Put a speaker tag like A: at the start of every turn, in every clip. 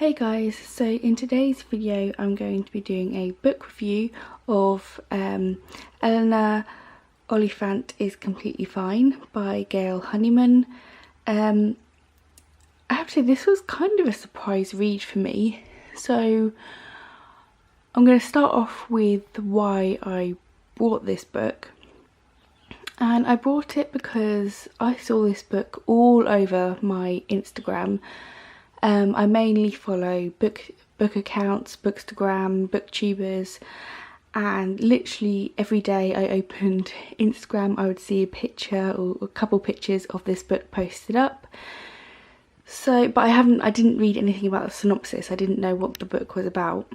A: Hey guys, so in today's video I'm going to be doing a book review of Eleanor, Oliphant is Completely Fine by Gail Honeyman. I have to say this was kind of a surprise read for me, so I'm going to start off with why I bought this book. And I bought it because I saw this book all over my Instagram. I mainly follow book accounts, Bookstagram, booktubers, and literally every day I opened Instagram I would see a picture or a couple pictures of this book posted up. So, but I didn't read anything about the synopsis. I didn't know what the book was about.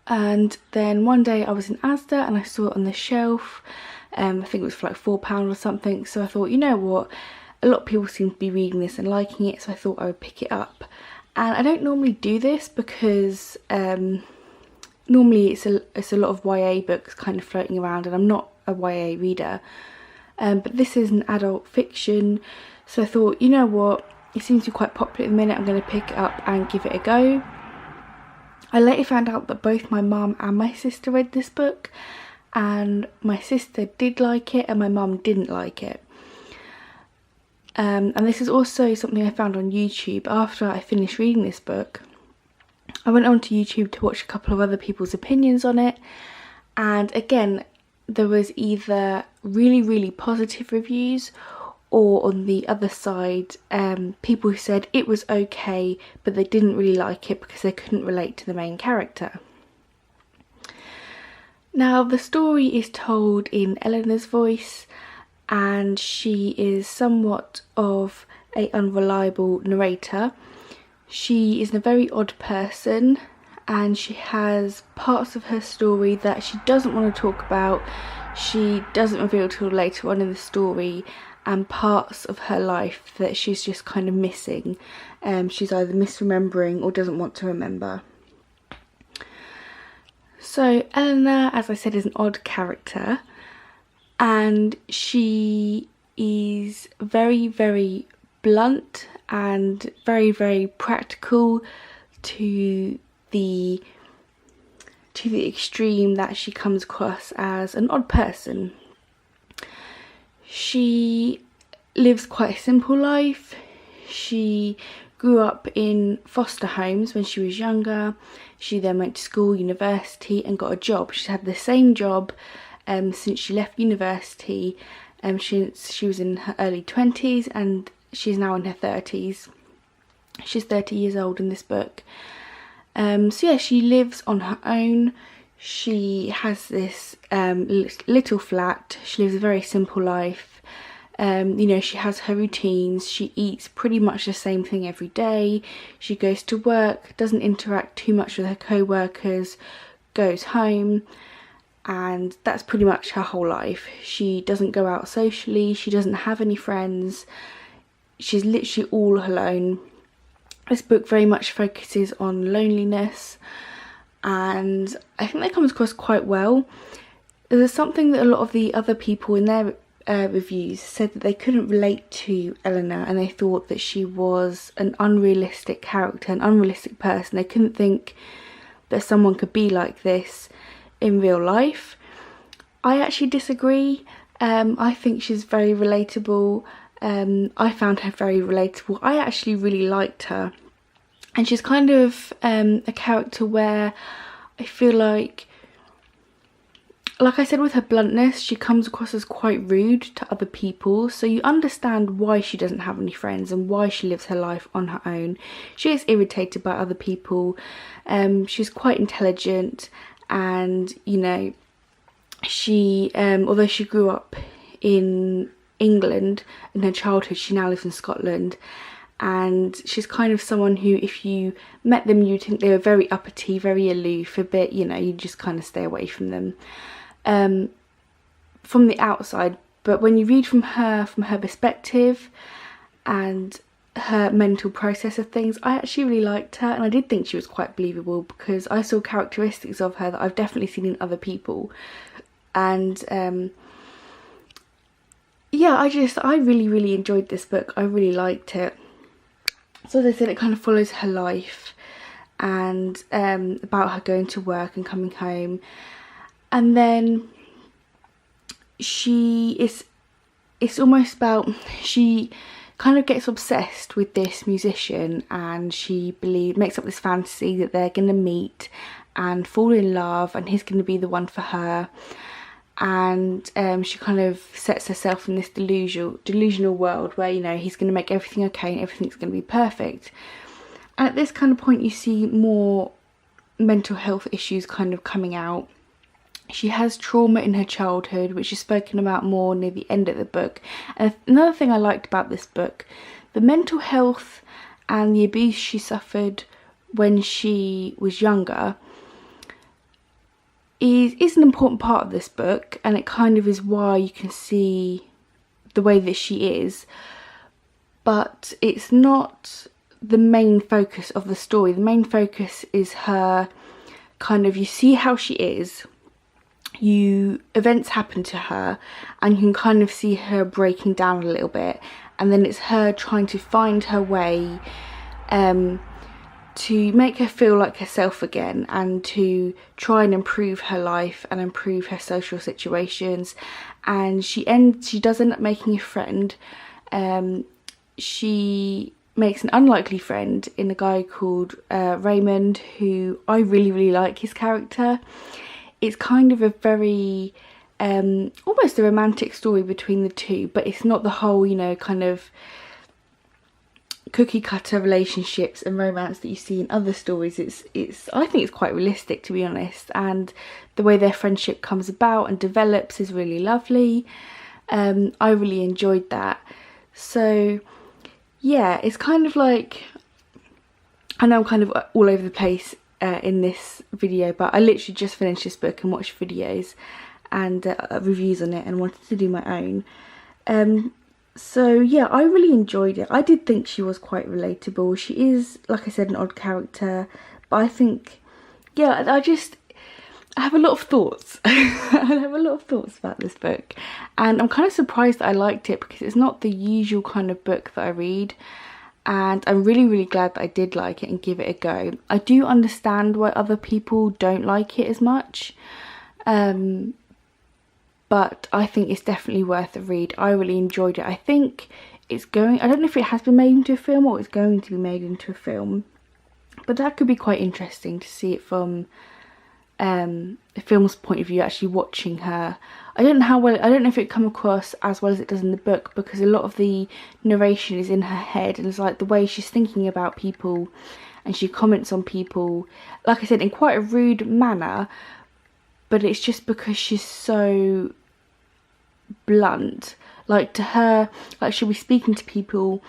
A: And then one day I was in Asda and I saw it on the shelf. I think it was for like £4 or something. So I thought, you know what? A lot of people seem to be reading this and liking it, so I thought I would pick it up. And I don't normally do this because normally it's a lot of YA books kind of floating around, and I'm not a YA reader. But this is an adult fiction, so I thought, you know what, it seems to be quite popular at the minute, I'm going to pick it up and give it a go. I later found out that both my mum and my sister read this book, and my sister did like it and my mum didn't like it. And this is also something I found on YouTube. After I finished reading this book, I went onto YouTube to watch a couple of other people's opinions on it, and again there was either really positive reviews, or on the other side people who said it was okay but they didn't really like it because they couldn't relate to the main character. Now the story is told in Eleanor's voice, and she is somewhat of an unreliable narrator. She is a very odd person, and she has parts of her story that she doesn't want to talk about. She doesn't reveal till later on in the story, and parts of her life that she's just kind of missing. She's either misremembering or doesn't want to remember. So Eleanor, as I said, is an odd character. And she is very blunt and very practical to the extreme that she comes across as an odd person. She lives quite a simple life. She grew up in foster homes when she was younger. She then went to school, university, and got a job. She's had the same job since she left university. She was in her early 20s and she's now in her 30s. She's 30 years old in this book. So yeah, she lives on her own. She has this little flat. She lives a very simple life. You know, she has her routines. She eats pretty much the same thing every day. She goes to work, doesn't interact too much with her co-workers, goes home. And that's pretty much her whole life. She doesn't go out socially, she doesn't have any friends, she's literally all alone. This book very much focuses on loneliness, and I think that comes across quite well. There's something that a lot of the other people in their reviews said that they couldn't relate to Eleanor, and they thought that she was an unrealistic character, an unrealistic person. They couldn't think that someone could be like this in real life. I actually disagree. I think she's very relatable. I found her very relatable. I actually really liked her, and she's kind of a character where I feel like I said, with her bluntness, she comes across as quite rude to other people, so you understand why she doesn't have any friends and why she lives her life on her own. She gets irritated by other people. She's quite intelligent, and you know, she although she grew up in England in her childhood, she now lives in Scotland, and she's kind of someone who, if you met them, you'd think they were very uppity, very aloof, a bit, you know, you just kind of stay away from them from the outside. But when you read from her perspective and her mental process of things, I actually really liked her, and I did think she was quite believable because I saw characteristics of her that I've definitely seen in other people. And yeah, I really enjoyed this book. I really liked it. So as I said, it kind of follows her life and about her going to work and coming home. And then it's almost about, she kind of gets obsessed with this musician, and she makes up this fantasy that they're going to meet and fall in love, and he's going to be the one for her. And she kind of sets herself in this delusional world where, you know, he's going to make everything okay and everything's going to be perfect. And at this kind of point you see more mental health issues kind of coming out. She has trauma in her childhood, which is spoken about more near the end of the book. And another thing I liked about this book, the mental health and the abuse she suffered when she was younger is an important part of this book, and it kind of is why you can see the way that she is. But it's not the main focus of the story. The main focus is her kind of, you see how she is, events happen to her, and you can kind of see her breaking down a little bit, and then it's her trying to find her way to make her feel like herself again, and to try and improve her life and improve her social situations. And she does end up making a friend. She makes an unlikely friend in a guy called Raymond, who I really like his character. It's kind of a very almost a romantic story between the two, but it's not the whole, you know, kind of cookie cutter relationships and romance that you see in other stories. I think it's quite realistic, to be honest, and the way their friendship comes about and develops is really lovely. I really enjoyed that. So yeah, it's kind of like, I know I'm kind of all over the place in this video, but I literally just finished this book and watched videos and reviews on it and wanted to do my own. So yeah, I really enjoyed it. I did think she was quite relatable. She is, like I said, an odd character, but I think, yeah, I have a lot of thoughts. I have a lot of thoughts about this book, and I'm kind of surprised that I liked it, because it's not the usual kind of book that I read, and I'm really glad that I did like it and give it a go. I do understand why other people don't like it as much, but I think it's definitely worth a read. I really enjoyed it. I think I don't know if it has been made into a film or it's going to be made into a film, but that could be quite interesting to see it from the film's point of view, actually watching her. I don't know if it come across as well as it does in the book, because a lot of the narration is in her head, and it's like the way she's thinking about people and she comments on people, like I said, in quite a rude manner, but it's just because she's so blunt. Like, to her, like, she'll be speaking to people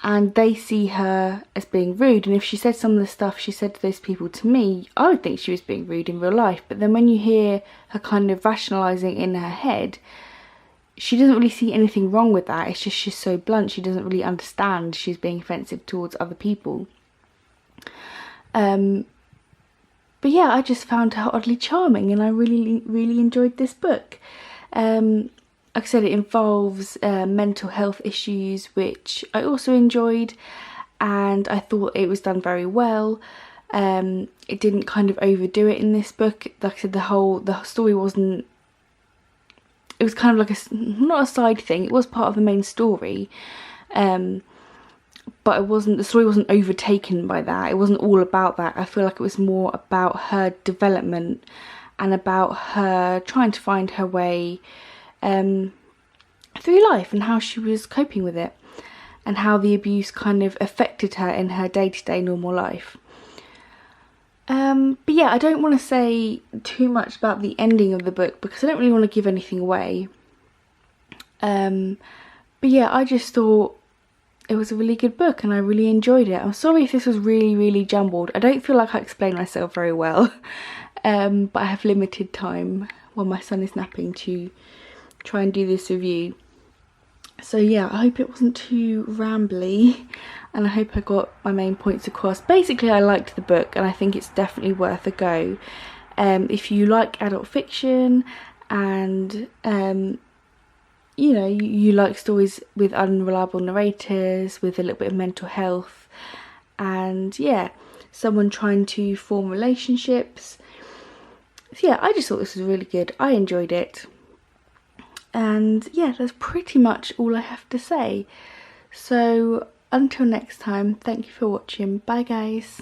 A: and they see her as being rude, and if she said some of the stuff she said to those people to me, I would think she was being rude in real life. But then when you hear her kind of rationalising in her head, she doesn't really see anything wrong with that. It's just she's so blunt, she doesn't really understand she's being offensive towards other people. But yeah, I just found her oddly charming, and I really enjoyed this book. Like I said, it involves mental health issues, which I also enjoyed, and I thought it was done very well. It didn't kind of overdo it in this book. Like I said, the story wasn't, it was kind of like not a side thing, it was part of the main story, but the story wasn't overtaken by that. It wasn't all about that. I feel like it was more about her development and about her trying to find her way through life, and how she was coping with it, and how the abuse kind of affected her in her day-to-day normal life. But yeah, I don't want to say too much about the ending of the book, because I don't really want to give anything away. But yeah, I just thought it was a really good book and I really enjoyed it. I'm sorry if this was really jumbled. I don't feel like I explained myself very well, but I have limited time while my son is napping to try and do this review. So yeah, I hope it wasn't too rambly, and I hope I got my main points across. Basically, I liked the book and I think it's definitely worth a go. If you like adult fiction and you know, you like stories with unreliable narrators, with a little bit of mental health, and yeah, someone trying to form relationships. So yeah, I just thought this was really good. I enjoyed it. And yeah, that's pretty much all I have to say. So until next time, thank you for watching. Bye guys.